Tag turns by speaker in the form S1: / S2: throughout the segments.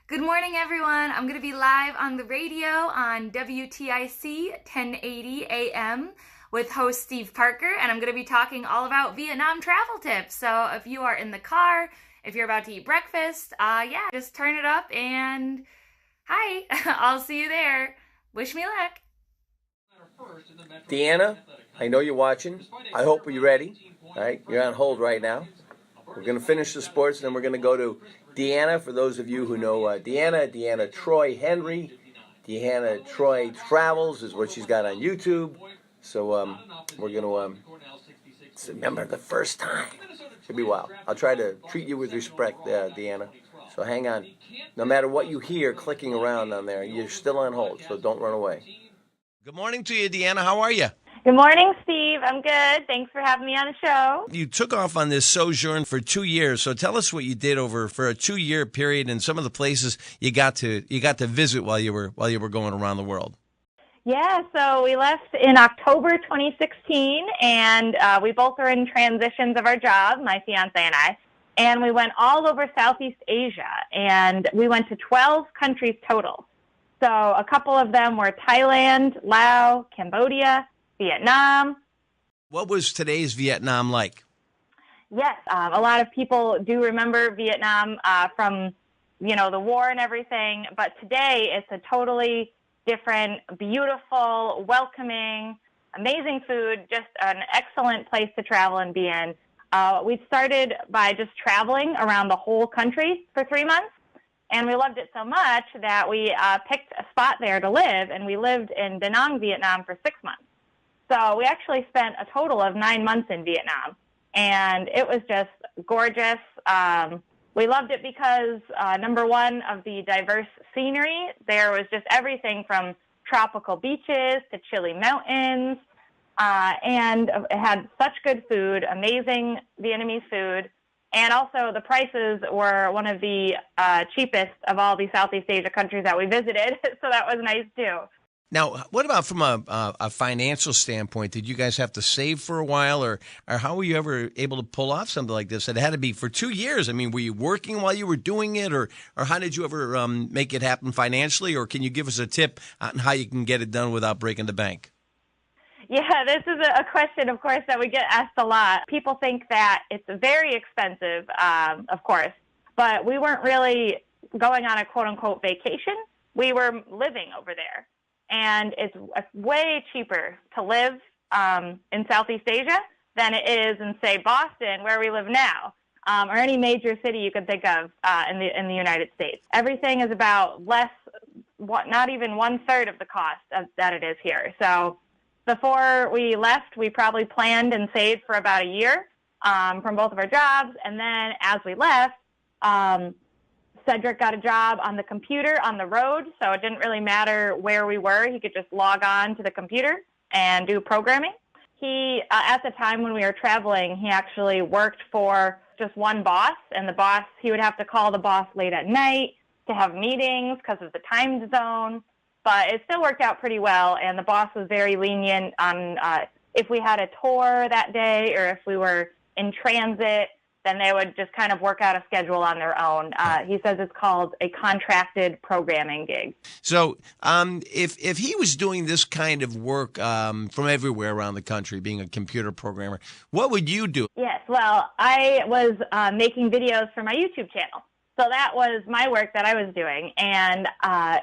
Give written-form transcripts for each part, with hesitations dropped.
S1: Good morning, everyone. I'm going to be live on the radio on WTIC 1080 AM with host Steve Parker, and I'm going to be talking all about Vietnam travel tips. So if you are in the car, if you're about to eat breakfast, just turn it up and hi, I'll see you there. Wish me luck.
S2: Deanna, I know you're watching. I hope you're ready. All right, you're on hold right now. We're going to finish the sports, and then we're going to go to Deanna. For those of you who know Deanna Troy Henry, Deanna Troy Travels is what she's got on YouTube. So we're going to remember the first time. Should be wild. I'll try to treat you with respect, Deanna. So hang on. No matter what you hear clicking around on there, you're still on hold, so don't run away.
S3: Good morning to you, Deanna. How are you?
S4: Good morning, Steve. I'm good. Thanks for having me on the show.
S3: You took off on this sojourn for 2 years, so tell us what you did for a 2-year period and some of the places you got to visit while you were going around the world.
S4: Yeah, so we left in October 2016, and we both are in transitions of our job, my fiance and I, and we went all over Southeast Asia, and we went to 12 countries total. So a couple of them were Thailand, Laos, Cambodia, Vietnam.
S3: What was today's Vietnam like?
S4: Yes, a lot of people do remember Vietnam from, the war and everything. But today it's a totally different, beautiful, welcoming, amazing food, just an excellent place to travel and be in. We started by just traveling around the whole country for 3 months. And we loved it so much that we picked a spot there to live, and we lived in Da Nang, Vietnam for 6 months. So we actually spent a total of 9 months in Vietnam, and it was just gorgeous. We loved it because, number one, of the diverse scenery. There was just everything from tropical beaches to chilly mountains, and it had such good food, amazing Vietnamese food, and also the prices were one of the cheapest of all the Southeast Asia countries that we visited, so that was nice too.
S3: Now, what about from a financial standpoint? Did you guys have to save for a while, or how were you ever able to pull off something like this? It had to be for 2 years. I mean, were you working while you were doing it, or how did you ever make it happen financially? Or can you give us a tip on how you can get it done without breaking the bank?
S4: Yeah, this is a question, of course, that we get asked a lot. People think that it's very expensive, of course, but we weren't really going on a quote-unquote vacation. We were living over there. And it's way cheaper to live in Southeast Asia than it is in, say, Boston, where we live now, or any major city you can think of in the United States. Everything is about not even 1/3 of the cost that it is here. So before we left, we probably planned and saved for about a year from both of our jobs. And then as we left, Cedric got a job on the computer on the road, so it didn't really matter where we were. He could just log on to the computer and do programming. He, at the time when we were traveling, he actually worked for just one boss, and he would have to call the boss late at night to have meetings because of the time zone. But it still worked out pretty well, and the boss was very lenient on if we had a tour that day or if we were in transit, then they would just kind of work out a schedule on their own. He says it's called a contracted programming gig.
S3: So if he was doing this kind of work from everywhere around the country, being a computer programmer, what would you do?
S4: Yes, well, I was making videos for my YouTube channel. So that was my work that I was doing. And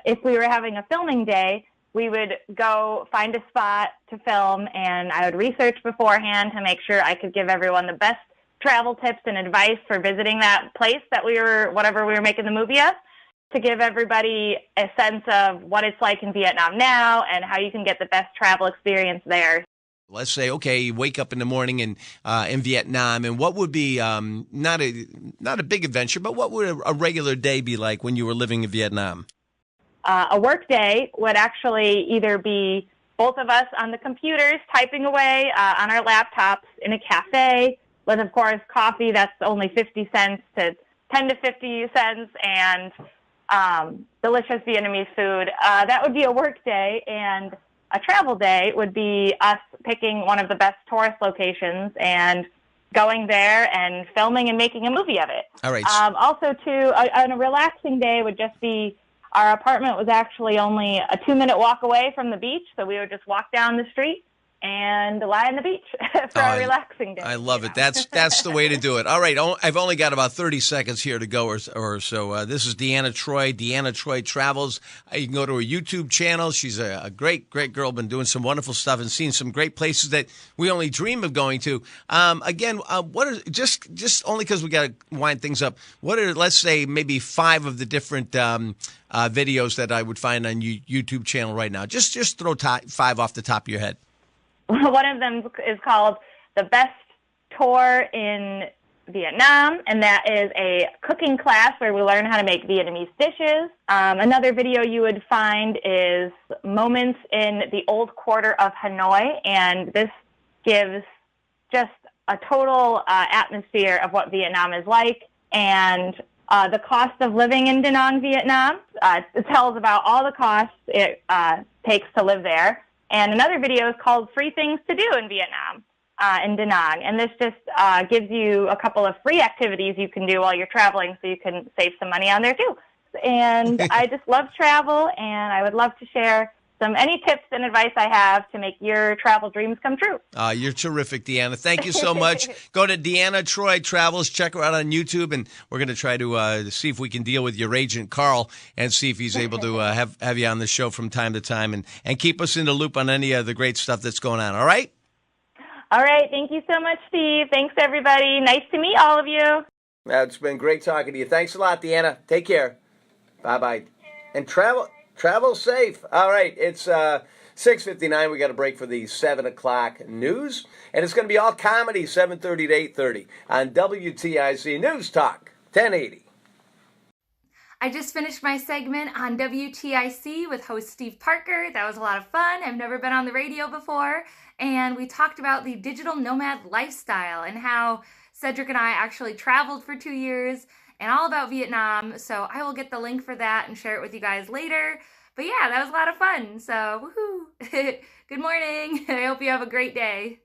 S4: if we were having a filming day, we would go find a spot to film, and I would research beforehand to make sure I could give everyone the best travel tips and advice for visiting that place that whatever we were making the movie of, to give everybody a sense of what it's like in Vietnam now and how you can get the best travel experience there.
S3: Let's say, okay, you wake up in the morning in Vietnam, and what would be not a big adventure, but what would a regular day be like when you were living in Vietnam?
S4: A work day would actually either be both of us on the computers typing away on our laptops in a cafe with, of course, coffee that's only 50 cents to 10 to 50 cents and delicious Vietnamese food. That would be a work day, and a travel day would be us picking one of the best tourist locations and going there and filming and making a movie of it.
S3: All right.
S4: Also, too, on a relaxing day would just be, our apartment was actually only a 2-minute walk away from the beach, so we would just walk down the street and lie on the beach for a relaxing day.
S3: I love it. That's the way to do it. All right, I've only got about 30 seconds here to go or so. This is Deanna Troy. Deanna Troy Travels. You can go to her YouTube channel. She's a great girl. Been doing some wonderful stuff and seen some great places that we only dream of going to. Again, what are just only because we got to wind things up. What are, let's say, maybe 5 of the different videos that I would find on YouTube channel right now? Just throw 5 off the top of your head.
S4: One of them is called The Best Tour in Vietnam, and that is a cooking class where we learn how to make Vietnamese dishes. Another video you would find is Moments in the Old Quarter of Hanoi, and this gives just a total atmosphere of what Vietnam is like and the cost of living in Da Nang, Vietnam. It tells about all the costs it takes to live there. And another video is called Free Things to Do in Vietnam, in Da Nang. And this just gives you a couple of free activities you can do while you're traveling so you can save some money on there too. And I just love travel, and I would love to share any tips and advice I have to make your travel dreams come true.
S3: You're terrific, Deanna. Thank you so much. Go to Deanna Troy Travels. Check her out on YouTube, and we're going to try to see if we can deal with your agent, Carl, and see if he's able to have you on the show from time to time and keep us in the loop on any of the great stuff that's going on. All right?
S4: All right. Thank you so much, Steve. Thanks, everybody. Nice to meet all of you.
S2: It's been great talking to you. Thanks a lot, Deanna. Take care. Bye-bye. And travel safe. All right, it's 6:59. We got a break for the 7 o'clock news, and it's going to be all comedy, 7:30 to 8:30 on WTIC News Talk 1080.
S1: I just finished my segment on WTIC with host Steve Parker. That was a lot of fun. I've never been on the radio before, and we talked about the digital nomad lifestyle and how Cedric and I actually traveled for 2 years and all about Vietnam. So I will get the link for that and share it with you guys later. But yeah, that was a lot of fun. So woohoo! Good morning. I hope you have a great day.